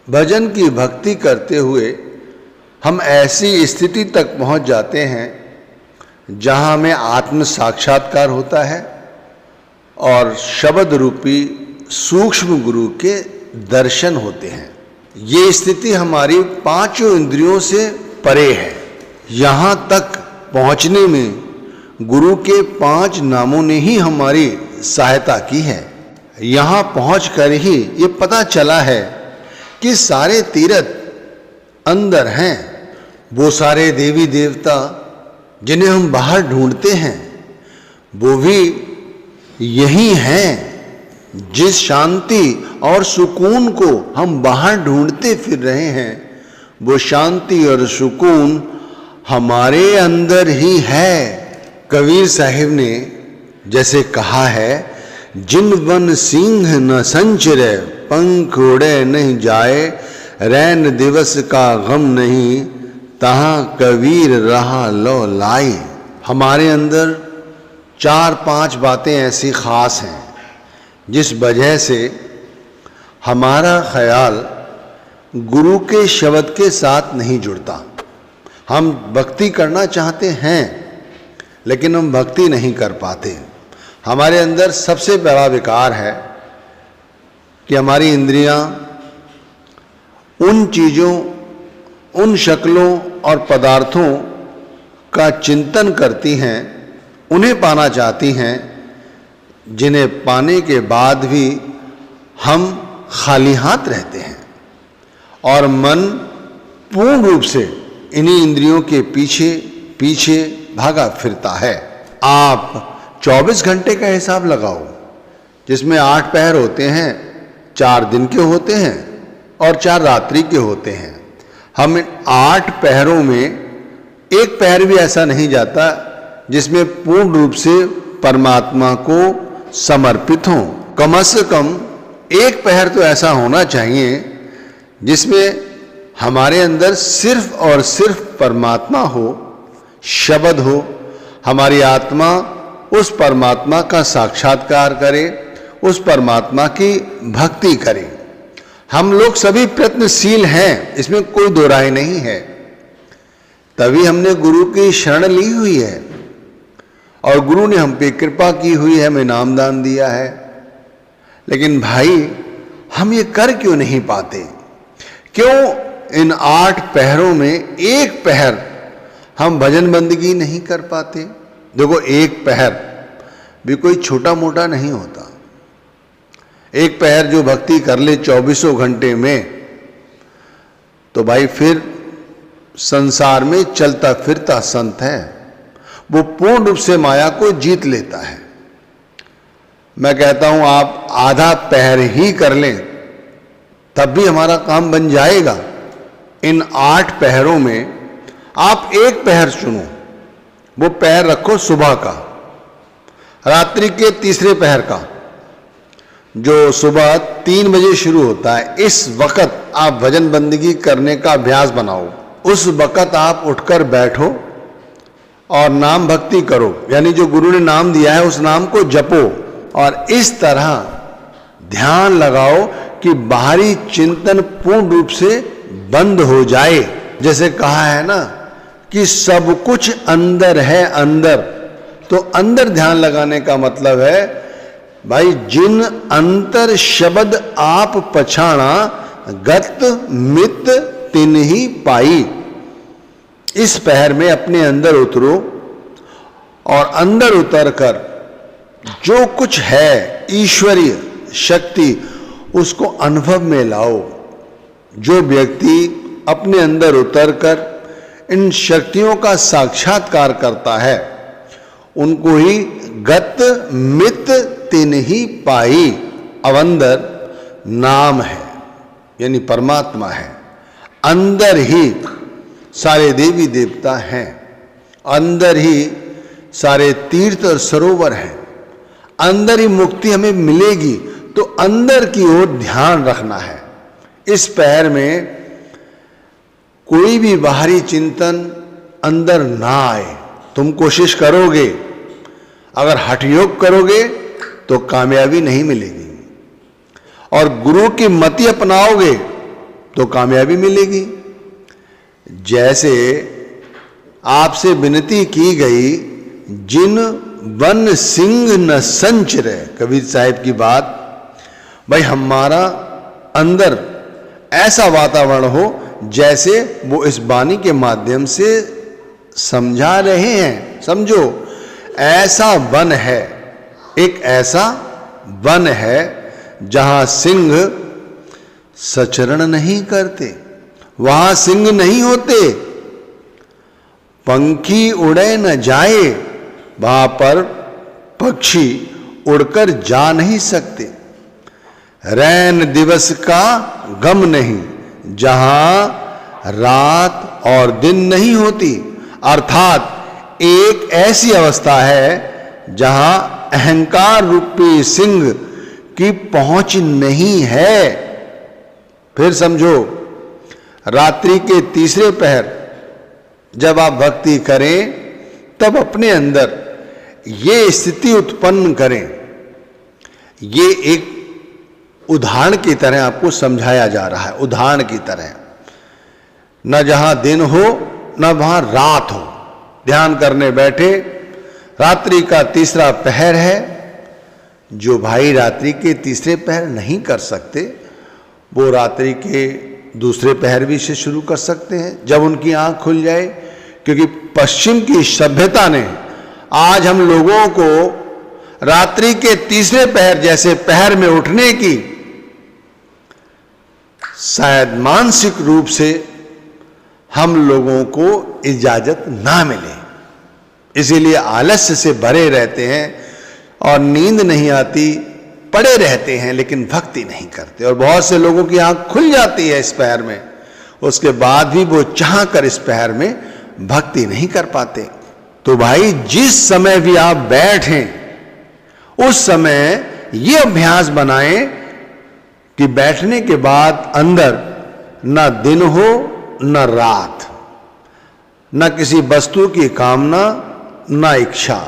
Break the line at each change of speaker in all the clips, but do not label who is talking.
भजन की भक्ति करते हुए हम ऐसी स्थिति तक पहुंच जाते हैं जहां हमें आत्म साक्षात्कार होता है और शब्द रूपी सूक्ष्म गुरु के दर्शन होते हैं। ये स्थिति हमारी पांचों इंद्रियों से परे है। यहाँ तक पहुँचने में गुरु के 5 नामों ने ही हमारी सहायता की है। यहाँ पहुँचकर ही ये पता चला है कि सारे तीर्थ अंदर हैं। वो सारे देवी देवता जिन्हें हम बाहर ढूंढते हैं वो भी यही हैं। जिस शांति और सुकून को हम बाहर ढूंढते फिर रहे हैं वो शांति और सुकून हमारे अंदर ही है। कबीर साहिब ने जैसे कहा है, जिन वन सिंह न संचरे पंख उड़े नहीं जाए, रैन दिवस का गम नहीं तहां कबीर रहा लो लाए। हमारे अंदर 4-5 बातें ऐसी खास हैं जिस वजह से हमारा ख्याल गुरु के शब्द के साथ नहीं जुड़ता। हम भक्ति करना चाहते हैं लेकिन हम भक्ति नहीं कर पाते। हमारे अंदर सबसे बड़ा विकार है कि हमारी इंद्रियां उन चीज़ों, उन शक्लों और पदार्थों का चिंतन करती हैं, उन्हें पाना चाहती हैं, जिन्हें पाने के बाद भी हम खाली हाथ रहते हैं और मन पूर्ण रूप से इन्हीं इंद्रियों के पीछे पीछे भागा फिरता है। आप 24 घंटे का हिसाब लगाओ, जिसमें 8 पहर होते हैं, 4 दिन के होते हैं और 4 रात्रि के होते हैं। हम 8 पहरों में एक पहर भी ऐसा नहीं जाता जिसमें पूर्ण रूप से परमात्मा को समर्पित हों। कम से कम एक पहर तो ऐसा होना चाहिए जिसमें हमारे अंदर सिर्फ और सिर्फ परमात्मा हो, शब्द हो, हमारी आत्मा उस परमात्मा का साक्षात्कार करे, उस परमात्मा की भक्ति करे। हम लोग सभी प्रयत्नशील हैं, इसमें कोई दो राय नहीं है। तभी हमने गुरु की शरण ली हुई है और गुरु ने हम पे कृपा की हुई है, हमें नाम दान दिया है। लेकिन भाई हम ये कर क्यों नहीं पाते? क्यों इन 8 पहरों में एक पहर हम भजन बंदगी नहीं कर पाते? देखो, एक पहर भी कोई छोटा मोटा नहीं होता। एक पहर जो भक्ति कर ले 24 घंटे में, तो भाई फिर संसार में चलता फिरता संत है। वो पूर्ण रूप से माया को जीत लेता है। मैं कहता हूं आप आधा पहर ही कर लें तब भी हमारा काम बन जाएगा। इन 8 पहरों में आप एक पहर चुनो, वो पहर रखो सुबह का, रात्रि के तीसरे पहर का, जो सुबह 3 बजे शुरू होता है। इस वक्त आप भजन बंदगी करने का अभ्यास बनाओ। उस वक्त आप उठकर बैठो और नाम भक्ति करो, यानी जो गुरु ने नाम दिया है उस नाम को जपो और इस तरह ध्यान लगाओ कि बाहरी चिंतन पूर्ण रूप से बंद हो जाए। जैसे कहा है ना कि सब कुछ अंदर है अंदर, तो अंदर ध्यान लगाने का मतलब है भाई जिन अंतर शब्द आप पछाणा, गत मित तिन ही पाई। इस पहर में अपने अंदर उतरो और अंदर उतरकर जो कुछ है ईश्वरीय शक्ति उसको अनुभव में लाओ। जो व्यक्ति अपने अंदर उतरकर इन शक्तियों का साक्षात्कार करता है उनको ही गत मित तिन ही पाई। अवंदर नाम है, यानी परमात्मा है। अंदर ही सारे देवी देवता हैं, अंदर ही सारे तीर्थ और सरोवर हैं, अंदर ही मुक्ति हमें मिलेगी। तो अंदर की ओर ध्यान रखना है। इस पहर में कोई भी बाहरी चिंतन अंदर ना आए। तुम कोशिश करोगे, अगर हठ योग करोगे तो कामयाबी नहीं मिलेगी, और गुरु की मति अपनाओगे तो कामयाबी मिलेगी। जैसे आपसे विनती की गई, जिन वन सिंह न संचरे, कबीर साहिब की बात। भाई हमारा अंदर ऐसा वातावरण हो जैसे वो इस वाणी के माध्यम से समझा रहे हैं। समझो, ऐसा वन है, एक ऐसा वन है जहां सिंह सचरण नहीं करते, वहां सिंह नहीं होते। पंखी उड़े न जाए, वहां पर पक्षी उड़कर जा नहीं सकते। रैन दिवस का गम नहीं, जहां रात और दिन नहीं होती। अर्थात एक ऐसी अवस्था है जहां अहंकार रूपी सिंह की पहुंच नहीं है। फिर समझो, रात्रि के तीसरे पहर जब आप भक्ति करें, तब अपने अंदर ये स्थिति उत्पन्न करें। ये एक उदाहरण की तरह आपको समझाया जा रहा है, उदाहरण की तरह। न जहां दिन हो न वहां रात हो। ध्यान करने बैठे, रात्रि का तीसरा पहर है। जो भाई रात्रि के तीसरे पहर नहीं कर सकते, वो रात्रि के दूसरे पहर भी से शुरू कर सकते हैं जब उनकी आंख खुल जाए। क्योंकि पश्चिम की सभ्यता ने आज हम लोगों को रात्रि के तीसरे पहर जैसे पहर में उठने की शायद मानसिक रूप से हम लोगों को इजाजत ना मिले, इसीलिए आलस्य से भरे रहते हैं और नींद नहीं आती, पड़े रहते हैं लेकिन भक्ति नहीं करते। और बहुत से लोगों की आंख खुल जाती है इस पहर में, उसके बाद भी वो चाह कर इस पहर में भक्ति नहीं कर पाते। तो भाई जिस समय भी आप बैठें उस समय ये अभ्यास बनाएं कि बैठने के बाद अंदर न दिन हो न रात, न किसी वस्तु की कामना न इच्छा,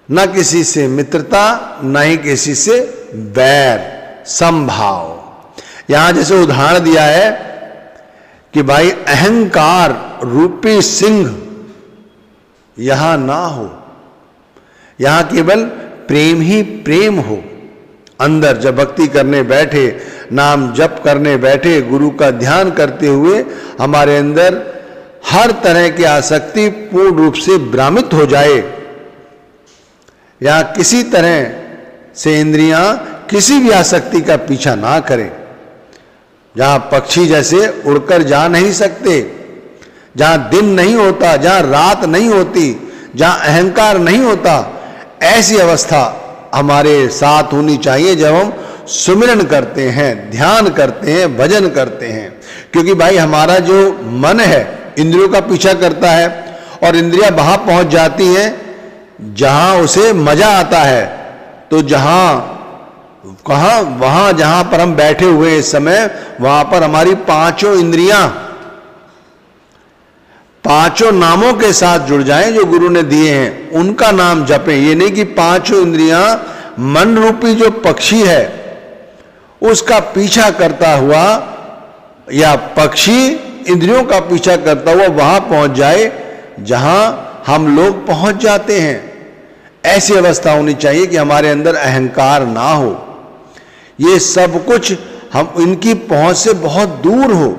न किसी से मित्रता न ही किसी से बैर, समभाव। यहां जैसे उदाहरण दिया है कि भाई अहंकार रूपी सिंह यहां ना हो, यहां केवल प्रेम ही प्रेम हो। अंदर जब भक्ति करने बैठे, नाम जप करने बैठे, गुरु का ध्यान करते हुए हमारे अंदर हर तरह की आसक्ति पूर्ण रूप से भ्रमित हो जाए। यहां किसी तरह से इंद्रियां किसी भी आसक्ति का पीछा ना करें। जहां पक्षी जैसे उड़कर जा नहीं सकते, जहां दिन नहीं होता, जहां रात नहीं होती, जहां अहंकार नहीं होता, ऐसी अवस्था हमारे साथ होनी चाहिए जब हम सुमिरन करते हैं, ध्यान करते हैं, भजन करते हैं। क्योंकि भाई हमारा जो मन है इंद्रियों का पीछा करता है और इंद्रियां वहां पहुंच जाती हैं जहां उसे मजा आता है। तो जहां कहां, वहां जहां पर हम बैठे हुए इस समय, वहां पर हमारी पांचों इंद्रियां पांचों नामों के साथ जुड़ जाएं जो गुरु ने दिए हैं, उनका नाम जपें। ये नहीं कि पांचों इंद्रियां मन रूपी जो पक्षी है उसका पीछा करता हुआ या पक्षी इंद्रियों का पीछा करता हुआ वहां पहुंच जाए जहां हम लोग पहुंच जाते हैं। ऐसी अवस्था होनी चाहिए कि हमारे अंदर अहंकार ना हो, ये सब कुछ हम इनकी पहुंच से बहुत दूर हो।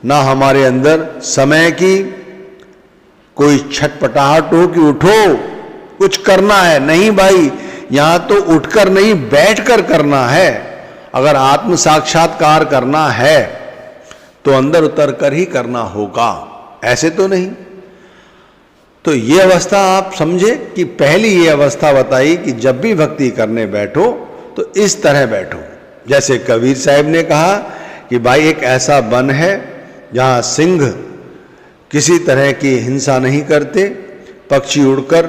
ना हमारे अंदर समय की कोई छटपटाहट हो कि उठो कुछ करना है। नहीं भाई, यहां तो उठकर नहीं बैठकर करना है। अगर आत्म साक्षात्कार करना है तो अंदर उतर कर ही करना होगा, ऐसे तो नहीं। तो ये अवस्था आप समझे कि पहली ये अवस्था बताई कि जब भी भक्ति करने बैठो तो इस तरह बैठो। जैसे कबीर साहब ने कहा कि भाई एक ऐसा वन है जहां सिंह किसी तरह की हिंसा नहीं करते, पक्षी उड़कर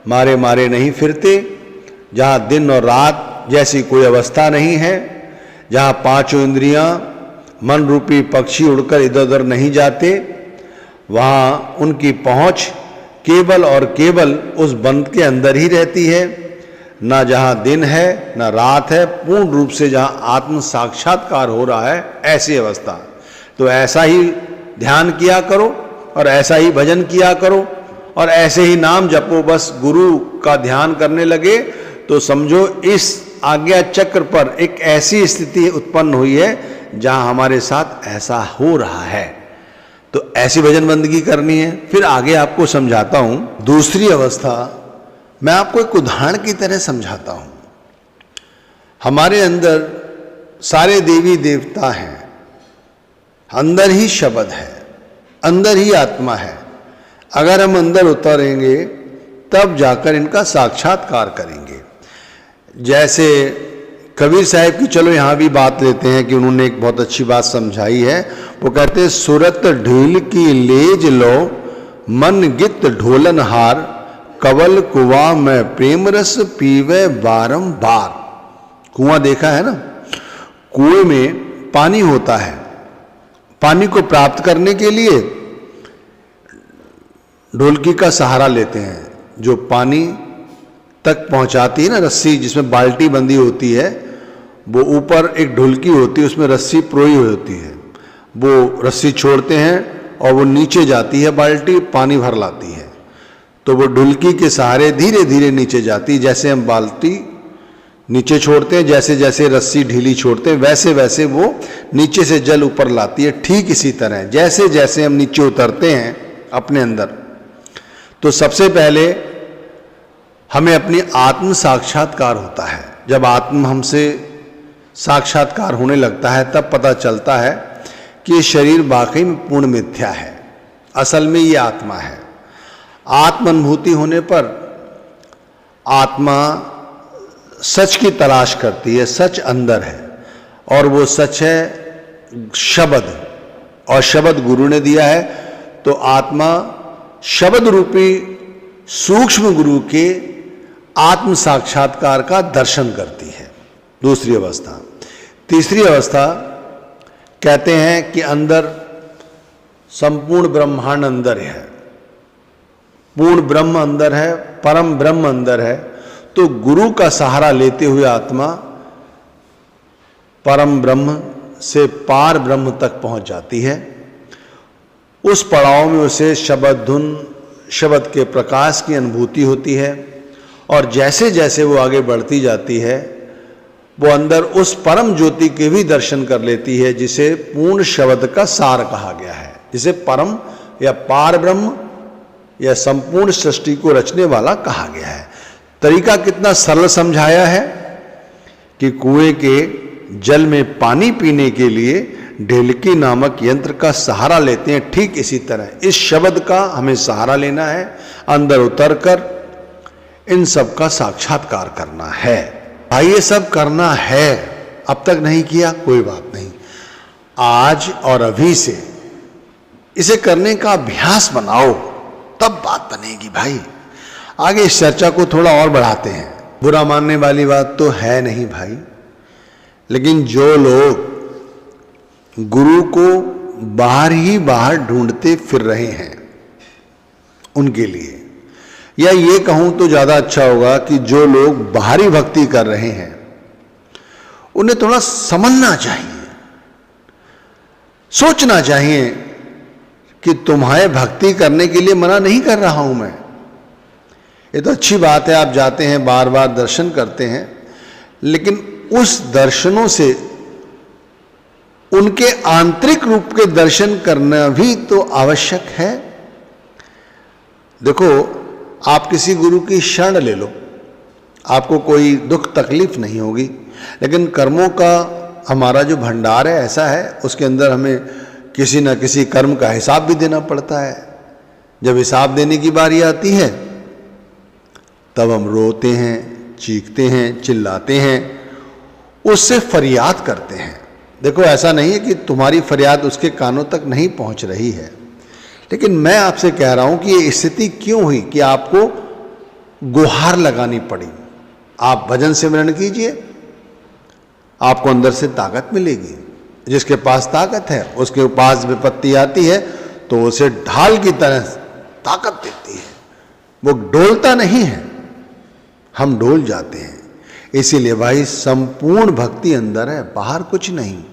मारे मारे नहीं फिरते, जहां दिन और रात जैसी कोई अवस्था नहीं है, जहां पांचों इंद्रियां मन रूपी पक्षी उड़कर इधर उधर नहीं जाते, वहां उनकी पहुंच केवल और केवल उस वन के अंदर ही रहती है। ना जहाँ दिन है ना रात है, पूर्ण रूप से जहाँ आत्म साक्षात्कार हो रहा है, ऐसी अवस्था। तो ऐसा ही ध्यान किया करो और ऐसा ही भजन किया करो और ऐसे ही नाम जपो। बस गुरु का ध्यान करने लगे तो समझो इस आज्ञा चक्र पर एक ऐसी स्थिति उत्पन्न हुई है जहां हमारे साथ ऐसा हो रहा है। तो ऐसी भजन बंदगी करनी है। फिर आगे आपको समझाता हूं दूसरी अवस्था। मैं आपको एक उदाहरण की तरह समझाता हूं। हमारे अंदर सारे देवी देवता हैं, अंदर ही शब्द है, अंदर ही आत्मा है। अगर हम अंदर उतरेंगे तब जाकर इनका साक्षात्कार करेंगे। जैसे कबीर साहब की, चलो यहाँ भी बात लेते हैं कि उन्होंने एक बहुत अच्छी बात समझाई है। वो कहते हैं, सुरत ढील की लेज लो, मन गित ढोलन हार, कवल कुआं में प्रेम रस पीवे बारंबार। कुआं देखा है ना, कुएं में पानी होता है। पानी को प्राप्त करने के लिए ढोलकी का सहारा लेते हैं, जो पानी तक पहुंचाती है ना रस्सी, जिसमें बाल्टी बंधी होती है, वो ऊपर एक ढुलकी होती है, उसमें रस्सी प्रोई हुई होती है। वो रस्सी छोड़ते हैं और वो नीचे जाती है, बाल्टी पानी भर लाती है। तो वो ढुलकी के सहारे धीरे धीरे नीचे जाती है। जैसे हम बाल्टी नीचे छोड़ते हैं, जैसे जैसे रस्सी ढीली छोड़ते हैं, वैसे वैसे वो नीचे से जल ऊपर लाती है। ठीक इसी तरह जैसे जैसे हम नीचे उतरते हैं अपने अंदर, तो सबसे पहले हमें अपनी आत्म साक्षात्कार होता है। जब आत्म हमसे साक्षात्कार होने लगता है तब पता चलता है कि ये शरीर वाकई में पूर्ण मिथ्या है, असल में ये आत्मा है। आत्म अनुभूति होने पर आत्मा सच की तलाश करती है। सच अंदर है और वो सच है शब्द, और शब्द गुरु ने दिया है। तो आत्मा शब्द रूपी सूक्ष्म गुरु के आत्म साक्षात्कार का दर्शन करती है। दूसरी अवस्था। तीसरी अवस्था कहते हैं कि अंदर संपूर्ण ब्रह्मांड अंदर है, पूर्ण ब्रह्म अंदर है, परम ब्रह्म अंदर है। तो गुरु का सहारा लेते हुए आत्मा परम ब्रह्म से पार ब्रह्म तक पहुंच जाती है। उस पड़ाव में उसे शब्द धुन, शब्द के प्रकाश की अनुभूति होती है। और जैसे जैसे वो आगे बढ़ती जाती है, वो अंदर उस परम ज्योति के भी दर्शन कर लेती है, जिसे पूर्ण शब्द का सार कहा गया है, जिसे परम या पार ब्रह्म या संपूर्ण सृष्टि को रचने वाला कहा गया है। तरीका कितना सरल समझाया है कि कुएं के जल में पानी पीने के लिए ढेलकी नामक यंत्र का सहारा लेते हैं। ठीक इसी तरह इस शब्द का हमें सहारा लेना है, अंदर उतरकर इन सब का साक्षात्कार करना है। भाई ये सब करना है, अब तक नहीं किया कोई बात नहीं, आज और अभी से इसे करने का अभ्यास बनाओ, तब बात बनेगी भाई। आगे इस चर्चा को थोड़ा और बढ़ाते हैं। बुरा मानने वाली बात तो है नहीं भाई, लेकिन जो लोग गुरु को बाहर ही बाहर ढूंढते फिर रहे हैं उनके लिए, या ये कहूं तो ज्यादा अच्छा होगा कि जो लोग बाहरी भक्ति कर रहे हैं उन्हें थोड़ा समझना चाहिए, सोचना चाहिए कि तुम्हारे भक्ति करने के लिए मना नहीं कर रहा हूं मैं। ये तो अच्छी बात है, आप जाते हैं बार बार दर्शन करते हैं, लेकिन उस दर्शनों से उनके आंतरिक रूप के दर्शन करना भी तो आवश्यक है। देखो, आप किसी गुरु की शरण ले लो, आपको कोई दुख तकलीफ नहीं होगी, लेकिन कर्मों का हमारा जो भंडार है ऐसा है, उसके अंदर हमें किसी न किसी कर्म का हिसाब भी देना पड़ता है। जब हिसाब देने की बारी आती है तब हम रोते हैं, चीखते हैं, चिल्लाते हैं, उससे फरियाद करते हैं। देखो, ऐसा नहीं है कि तुम्हारी फरियाद उसके कानों तक नहीं पहुंच रही है, लेकिन मैं आपसे कह रहा हूं कि ये स्थिति क्यों हुई कि आपको गुहार लगानी पड़ी। आप भजन सिमरन कीजिए, आपको अंदर से ताकत मिलेगी। जिसके पास ताकत है उसके पास विपत्ति आती है तो उसे ढाल की तरह ताकत देती है, वो डोलता नहीं है, हम डोल जाते हैं। इसीलिए भाई संपूर्ण भक्ति अंदर है, बाहर कुछ नहीं।